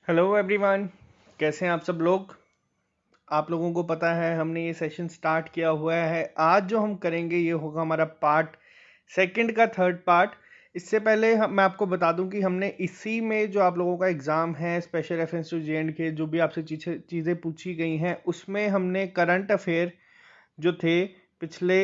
Hello everyone, कैसे हैं आप सब लोग। आप लोगों को पता है हमने ये सेशन स्टार्ट किया हुआ है। आज जो हम करेंगे ये होगा हमारा पार्ट सेकंड का थर्ड पार्ट। इससे पहले मैं आपको बता दूं कि हमने इसी में जो आप लोगों का एग्ज़ाम है स्पेशल रेफरेंस टू जे&के, जो भी आपसे चीज़ें पूछी गई हैं उसमें हमने करंट अफेयर जो थे पिछले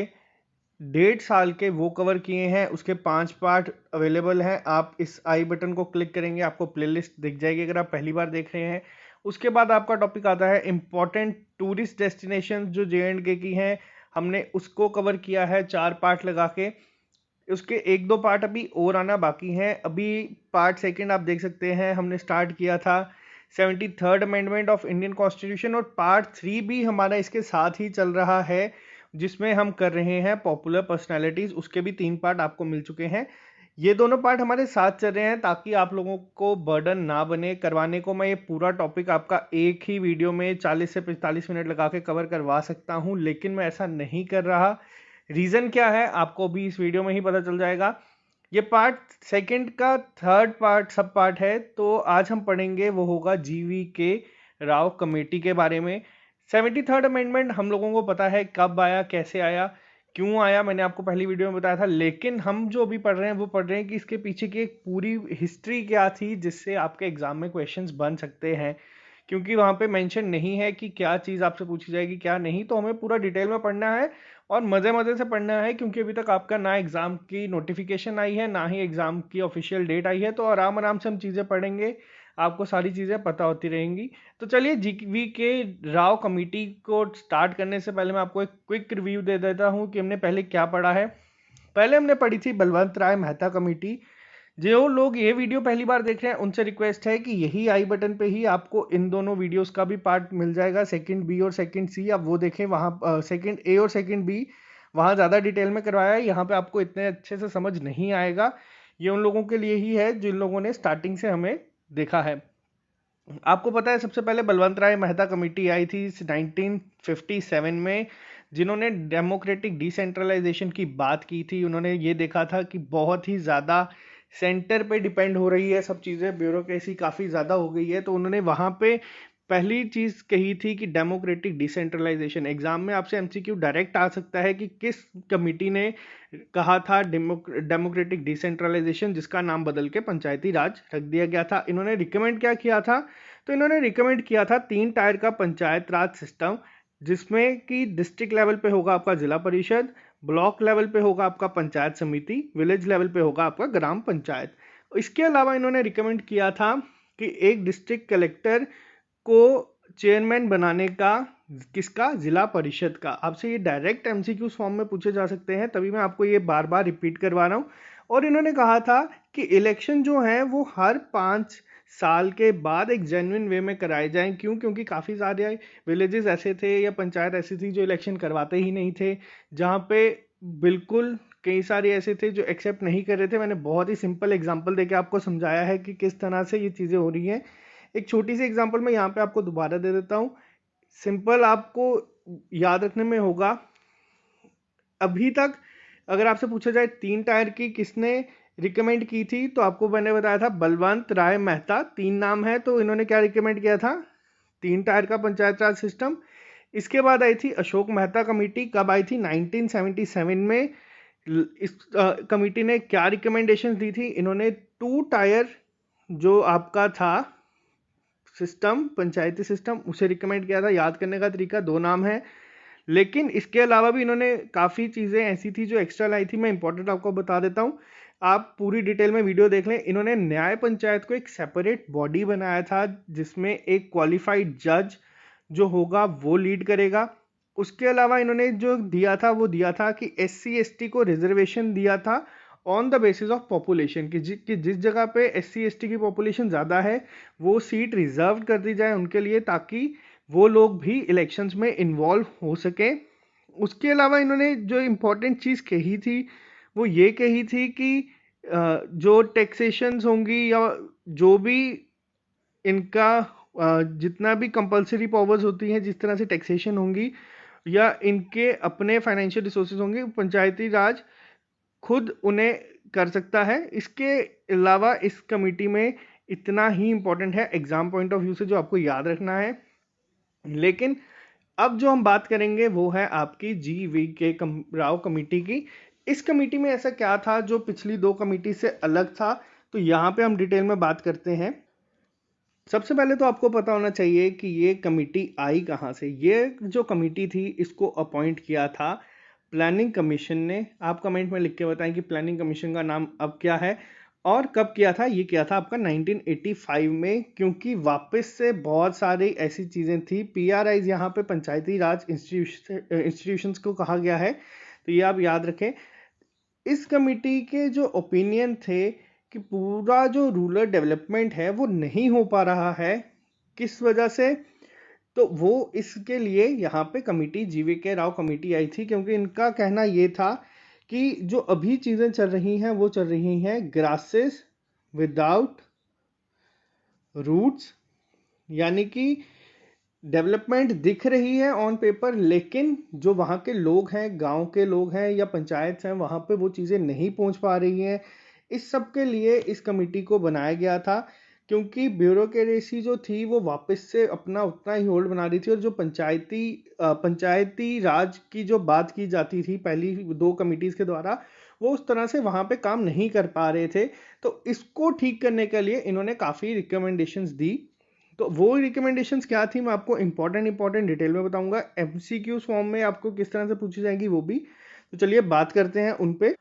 1.5 साल के वो कवर किए हैं। उसके 5 पार्ट अवेलेबल हैं। आप इस आई बटन को क्लिक करेंगे, आपको प्लेलिस्ट दिख जाएगी अगर आप पहली बार देख रहे हैं। उसके बाद आपका टॉपिक आता है इम्पॉर्टेंट टूरिस्ट डेस्टिनेशन जो जे&के की हैं। हमने उसको कवर किया है 4 पार्ट लगा के। उसके 1-2 पार्ट अभी और आना बाकी हैं। अभी पार्ट सेकंड आप देख सकते हैं हमने स्टार्ट किया था 73rd amendment of Indian constitution, और पार्ट 3 भी हमारा इसके साथ ही चल रहा है जिसमें हम कर रहे हैं पॉपुलर पर्सनालिटीज। उसके भी 3 पार्ट आपको मिल चुके हैं। ये दोनों पार्ट हमारे साथ चल रहे हैं ताकि आप लोगों को बर्डन ना बने करवाने को। मैं ये पूरा टॉपिक आपका एक ही वीडियो में 40 से 45 मिनट लगा के कवर करवा सकता हूँ, लेकिन मैं ऐसा नहीं कर रहा। रीज़न क्या है आपको भी इस वीडियो में ही पता चल जाएगा। ये पार्ट सेकंड का थर्ड पार्ट सब पार्ट है। तो आज हम पढ़ेंगे वो होगा GV के राव कमेटी के बारे में। 73rd अमेंडमेंट हम लोगों को पता है कब आया, कैसे आया, क्यों आया, मैंने आपको पहली वीडियो में बताया था। लेकिन हम जो अभी पढ़ रहे हैं वो पढ़ रहे हैं कि इसके पीछे की एक पूरी हिस्ट्री क्या थी जिससे आपके एग्जाम में क्वेश्चंस बन सकते हैं। क्योंकि वहाँ पे मेंशन नहीं है कि क्या चीज़ आपसे पूछी जाएगी क्या नहीं, तो हमें पूरा डिटेल में पढ़ना है और मज़े मज़े से पढ़ना है। क्योंकि अभी तक आपका ना एग्ज़ाम की नोटिफिकेशन आई है ना ही एग्ज़ाम की ऑफिशियल डेट आई है, तो आराम आराम से हम चीज़ें पढ़ेंगे, आपको सारी चीज़ें पता होती रहेंगी। तो चलिए GV के राव कमेटी को स्टार्ट करने से पहले मैं आपको एक क्विक रिव्यू दे देता हूँ कि हमने पहले क्या पढ़ा है। पहले हमने पढ़ी थी बलवंत राय मेहता कमेटी। जो लोग ये वीडियो पहली बार देख रहे हैं उनसे रिक्वेस्ट है कि यही आई बटन पे ही आपको इन दोनों वीडियोस का भी पार्ट मिल जाएगा, सेकंड बी और सेकंड सी। आप वो देखें, वहाँ सेकंड ए और सेकंड बी वहाँ ज़्यादा डिटेल में करवाया है। यहाँ पे आपको इतने अच्छे से समझ नहीं आएगा। ये उन लोगों के लिए ही है जिन लोगों ने स्टार्टिंग से हमें देखा है। आपको पता है सबसे पहले बलवंत राय मेहता कमेटी आई थी 1957 में, जिन्होंने डेमोक्रेटिक डिसेंट्रलाइजेशन की बात की थी। उन्होंने ये देखा था कि बहुत ही ज़्यादा सेंटर पे डिपेंड हो रही है सब चीज़ें, ब्यूरोक्रेसी काफ़ी ज़्यादा हो गई है। तो उन्होंने वहाँ पे पहली चीज़ कही थी कि डेमोक्रेटिक डिसेंट्रलाइजेशन। एग्जाम में आपसे MCQ डायरेक्ट आ सकता है कि किस कमेटी ने कहा था डेमोक्रेटिक डिसेंट्रलाइजेशन, जिसका नाम बदल के पंचायती राज रख दिया गया था। इन्होंने रिकमेंड क्या किया था? तो इन्होंने रिकमेंड किया था 3 टायर का पंचायत राज सिस्टम, जिसमें कि डिस्ट्रिक्ट लेवल पे होगा आपका जिला परिषद, ब्लॉक लेवल पे होगा आपका पंचायत समिति, विलेज लेवल पे होगा आपका ग्राम पंचायत। इसके अलावा इन्होंने रिकमेंड किया था कि एक डिस्ट्रिक्ट कलेक्टर को चेयरमैन बनाने का, किसका? जिला परिषद का। आपसे ये डायरेक्ट MCQ फॉर्म में पूछे जा सकते हैं, तभी मैं आपको ये बार बार रिपीट करवा रहा हूँ। और इन्होंने कहा था कि इलेक्शन जो है वो हर 5 साल के बाद एक जेन्युइन वे में कराए जाएं। क्यों? क्योंकि काफ़ी सारे विलेजेस ऐसे थे या पंचायत ऐसी थी जो इलेक्शन करवाते ही नहीं थे, जहाँ पे बिल्कुल कई सारे ऐसे थे जो एक्सेप्ट नहीं कर रहे थे। मैंने बहुत ही सिंपल एग्जांपल देके आपको समझाया है कि किस तरह से ये चीज़ें हो रही हैं। एक छोटी सी एग्जांपल मैं यहाँ पे आपको दोबारा दे देता हूँ, सिंपल आपको याद रखने में होगा। अभी तक अगर आपसे पूछा जाए 3 टायर की किसने रिकमेंड की थी, तो आपको मैंने बताया था बलवंत राय मेहता। 3 नाम है, तो इन्होंने क्या रिकमेंड किया था? 3 टायर का पंचायत राज सिस्टम। इसके बाद आई थी अशोक मेहता कमेटी। कब आई थी? 1977 में। इस कमेटी ने क्या रिकमेंडेशन दी थी? इन्होंने 2 टायर जो आपका था सिस्टम, पंचायती सिस्टम, उसे रिकमेंड किया था। याद करने का तरीका 2 नाम है, लेकिन इसके अलावा भी इन्होंने काफ़ी चीज़ें ऐसी थी जो एक्स्ट्रा लाई थी। मैं इंपॉर्टेंट आपको बता देता हूँ, आप पूरी डिटेल में वीडियो देख लें। इन्होंने न्याय पंचायत को एक सेपरेट बॉडी बनाया था जिसमें एक क्वालिफाइड जज जो होगा वो लीड करेगा। उसके अलावा इन्होंने जो दिया था वो दिया था कि SC ST को रिजर्वेशन दिया था on the basis of population, कि जिस जगह पे SC ST की पॉपुलेशन ज़्यादा है वो सीट रिजर्व कर दी जाए उनके लिए, ताकि वो लोग भी इलेक्शंस में इन्वॉल्व हो सके। उसके अलावा इन्होंने जो इम्पोर्टेंट चीज़ कही थी वो ये कही थी कि जो टैक्सेशंस होंगी या जो भी इनका जितना भी कंपलसरी पावर्स होती हैं, जिस तरह से टैक्सेशन होंगी या इनके अपने फाइनेंशियल रिसोर्सेज होंगे, पंचायती राज खुद उन्हें कर सकता है। इसके अलावा इस कमेटी में इतना ही इंपॉर्टेंट है एग्जाम पॉइंट ऑफ व्यू से जो आपको याद रखना है। लेकिन अब जो हम बात करेंगे वो है आपकी GV राव कमेटी की। इस कमेटी में ऐसा क्या था जो पिछली 2 कमेटी से अलग था, तो यहाँ पे हम डिटेल में बात करते हैं। सबसे पहले तो आपको पता होना चाहिए कि ये कमेटी आई कहाँ से। ये जो कमेटी थी इसको अपॉइंट किया था प्लानिंग कमीशन ने। आप कमेंट में लिख के बताएं कि प्लानिंग कमीशन का नाम अब क्या है और कब किया था। ये किया था आपका 1985 में, क्योंकि वापस से बहुत सारी ऐसी चीज़ें थी। PRIs यहाँ पे पंचायती राज इंस्टीट्यूशंस को कहा गया है, तो ये आप याद रखें। इस कमेटी के जो ओपिनियन थे कि पूरा जो रूरल डेवलपमेंट है वो नहीं हो पा रहा है, किस वजह से, तो वो इसके लिए यहाँ पे कमेटी GV राव कमेटी आई थी। क्योंकि इनका कहना ये था कि जो अभी चीज़ें चल रही हैं वो चल रही हैं ग्रासेस विदाउट रूट्स, यानी कि डेवलपमेंट दिख रही है ऑन पेपर, लेकिन जो वहाँ के लोग हैं, गांव के लोग हैं या पंचायत हैं, वहाँ पे वो चीज़ें नहीं पहुँच पा रही हैं। इस सब के लिए इस कमेटी को बनाया गया था, क्योंकि ब्यूरोक्रेसी जो थी वो वापस से अपना उतना ही होल्ड बना रही थी। और जो पंचायती राज की जो बात की जाती थी पहली 2 कमिटीज़ के द्वारा, वो उस तरह से वहाँ पे काम नहीं कर पा रहे थे। तो इसको ठीक करने के लिए इन्होंने काफ़ी रिकमेंडेशंस दी। तो वो रिकमेंडेशंस क्या थी मैं आपको इंपॉर्टेंट डिटेल में बताऊंगा। MCQs फॉर्म में आपको किस तरह से पूछी जाएगी वो भी। तो चलिए बात करते हैं उन पे।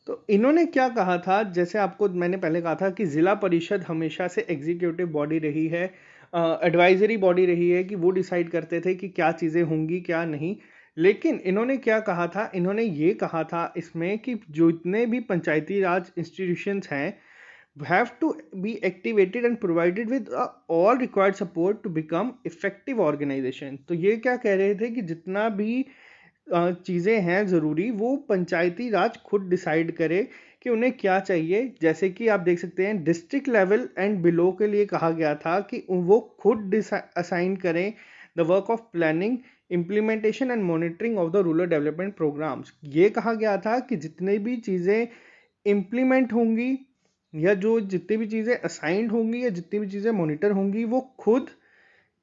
तो इन्होंने क्या कहा था, जैसे आपको मैंने पहले कहा था कि जिला परिषद हमेशा से एग्जीक्यूटिव बॉडी रही है, एडवाइजरी बॉडी रही है, कि वो डिसाइड करते थे कि क्या चीज़ें होंगी क्या नहीं। लेकिन इन्होंने क्या कहा था, इन्होंने ये कहा था इसमें कि जो इतने भी पंचायती राज इंस्टीट्यूशंस हैं have to be activated and provided with all required support to become effective organization। तो ये क्या कह रहे थे कि जितना भी चीज़ें हैं ज़रूरी, वो पंचायती राज खुद डिसाइड करे कि उन्हें क्या चाहिए। जैसे कि आप देख सकते हैं डिस्ट्रिक्ट लेवल एंड बिलो के लिए कहा गया था कि वो खुद असाइन करें the work of planning, implementation and monitoring of the rural development programmes. ये कहा गया था कि जितने भी चीज़ें इम्प्लीमेंट होंगी या जो जितनी भी चीज़ें असाइंड होंगी या जितनी भी चीज़ें मॉनिटर होंगी, वो खुद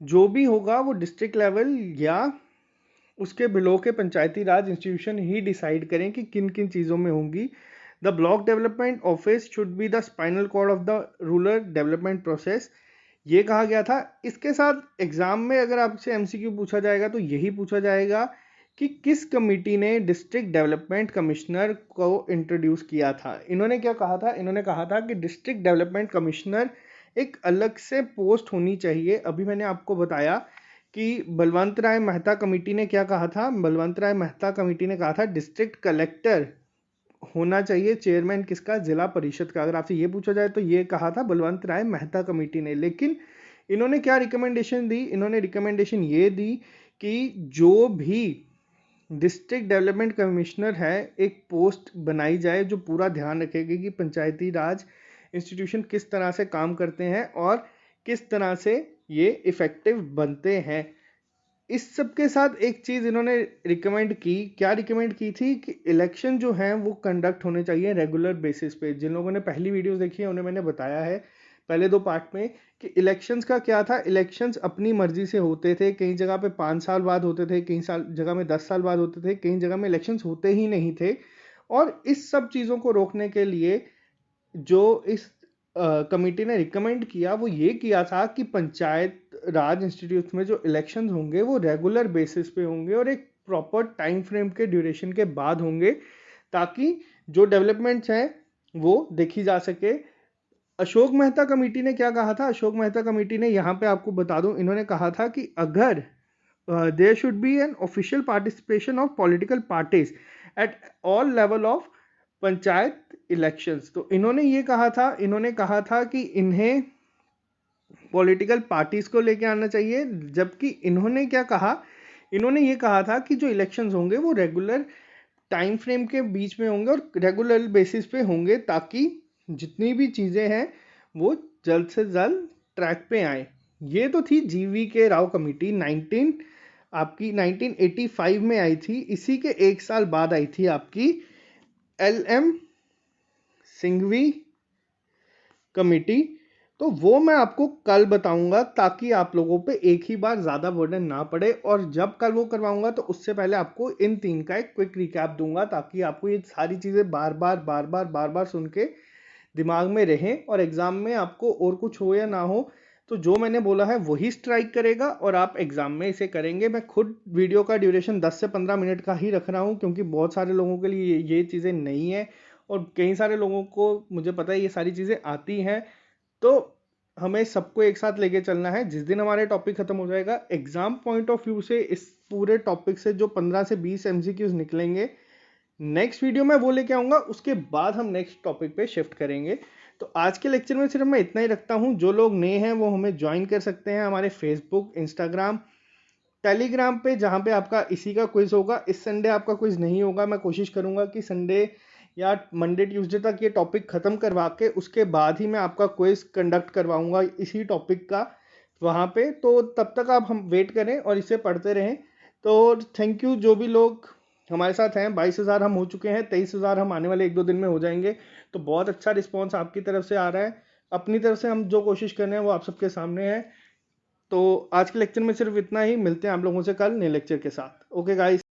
जो भी होगा वो डिस्ट्रिक्ट लेवल या उसके बिलो के पंचायती राज इंस्टीट्यूशन ही डिसाइड करें कि किन किन चीज़ों में होंगी। The block development office should be the spinal cord of the rural development process, ये कहा गया था। इसके साथ एग्जाम में अगर आपसे MCQ पूछा जाएगा तो यही पूछा जाएगा कि किस कमेटी ने डिस्ट्रिक्ट डेवलपमेंट कमिश्नर को इंट्रोड्यूस किया था। इन्होंने क्या कहा था, इन्होंने कहा था कि डिस्ट्रिक्ट डेवलपमेंट कमिश्नर एक अलग से पोस्ट होनी चाहिए। अभी मैंने आपको बताया कि बलवंत राय मेहता कमेटी ने क्या कहा था। बलवंत राय मेहता कमेटी ने कहा था डिस्ट्रिक्ट कलेक्टर होना चाहिए चेयरमैन किसका, जिला परिषद का। अगर आपसे ये पूछा जाए तो ये कहा था बलवंत राय मेहता कमेटी ने। लेकिन इन्होंने क्या रिकमेंडेशन दी, इन्होंने रिकमेंडेशन ये दी कि जो भी डिस्ट्रिक्ट डेवलपमेंट कमिश्नर है एक पोस्ट बनाई जाए जो पूरा ध्यान रखेगी कि पंचायती राज इंस्टीट्यूशन किस तरह से काम करते हैं और किस तरह से ये इफेक्टिव बनते हैं। इस सब के साथ एक चीज़ इन्होंने रिकमेंड की, क्या रिकमेंड की थी कि इलेक्शन जो हैं वो कंडक्ट होने चाहिए रेगुलर बेसिस पे। जिन लोगों ने पहली वीडियोस देखी है उन्हें मैंने बताया है पहले 2 पार्ट में कि इलेक्शंस का क्या था। इलेक्शंस अपनी मर्जी से होते थे, कई जगह पे 5 साल बाद होते थे, कई जगह में 10 साल बाद होते थे, कई जगह में इलेक्शंस होते ही नहीं थे। और इस सब चीज़ों को रोकने के लिए जो इस कमेटी ने रिकमेंड किया वो ये किया था कि पंचायत राज इंस्टीट्यूट में जो इलेक्शंस होंगे वो रेगुलर बेसिस पे होंगे और एक प्रॉपर टाइम फ्रेम के ड्यूरेशन के बाद होंगे, ताकि जो डेवलपमेंट्स हैं वो देखी जा सके। अशोक मेहता कमेटी ने क्या कहा था, अशोक मेहता कमेटी ने यहाँ पे आपको बता दूं, इन्होंने कहा था कि अगर there should be an official participation of political parties at all level of panchayat elections. तो इन्होंने ये कहा था, इन्होंने कहा था कि इन्हें पॉलिटिकल पार्टीज को लेके आना चाहिए। जबकि इन्होंने क्या कहा, इन्होंने ये कहा था कि जो इलेक्शंस होंगे वो रेगुलर टाइम फ्रेम के बीच में होंगे और रेगुलर बेसिस पे होंगे, ताकि जितनी भी चीज़ें हैं वो जल्द से जल्द ट्रैक पे आए। ये तो थी GV राव कमेटी। 1985 में आई थी। इसी के 1 साल बाद आई थी आपकी LM सिंघवी कमेटी। तो वो मैं आपको कल बताऊंगा, ताकि आप लोगों पे एक ही बार ज़्यादा बर्डन ना पड़े। और जब कल वो करवाऊंगा तो उससे पहले आपको इन 3 का एक क्विक रिकैप दूंगा, ताकि आपको ये सारी चीज़ें बार बार सुन के दिमाग में रहें, और एग्ज़ाम में आपको और कुछ हो या ना हो तो जो मैंने बोला है वही स्ट्राइक करेगा और आप एग्ज़ाम में इसे करेंगे। मैं खुद वीडियो का ड्यूरेशन 10 से 15 मिनट का ही रख रहा हूँ, क्योंकि बहुत सारे लोगों के लिए ये चीज़ें नहीं है, और कई सारे लोगों को मुझे पता है ये सारी चीज़ें आती हैं। तो हमें सबको एक साथ लेके चलना है। जिस दिन हमारे टॉपिक खत्म हो जाएगा, एग्जाम पॉइंट ऑफ व्यू से इस पूरे टॉपिक से जो 15 से 20 एमसीक्यूज निकलेंगे, नेक्स्ट वीडियो में वो लेके आऊंगा। उसके बाद हम नेक्स्ट टॉपिक पे शिफ्ट करेंगे। तो आज के लेक्चर में सिर्फ मैं इतना ही रखता हूँ। जो लोग नए हैं वो हमें ज्वाइन कर सकते हैं हमारे फेसबुक, इंस्टाग्राम, टेलीग्राम पे, जहाँ पे आपका इसी का क्विज होगा। इस संडे आपका क्विज नहीं होगा। मैं कोशिश करूंगा कि संडे या मंडे ट्यूसडे तक ये टॉपिक खत्म करवा के उसके बाद ही मैं आपका क्विज कंडक्ट करवाऊंगा इसी टॉपिक का वहाँ पे। तो तब तक आप हम वेट करें और इसे पढ़ते रहें। तो थैंक यू जो भी लोग हमारे साथ हैं। 22,000 हम हो चुके हैं, 23,000 हम आने वाले 1-2 दिन में हो जाएंगे। तो बहुत अच्छा रिस्पॉन्स आपकी तरफ से आ रहा है। अपनी तरफ से हम जो कोशिश कर रहे हैं वो आप सबके सामने है। तो आज के लेक्चर में सिर्फ इतना ही। मिलते हैं आप लोगों से कल नए लेक्चर के साथ। Okay guys.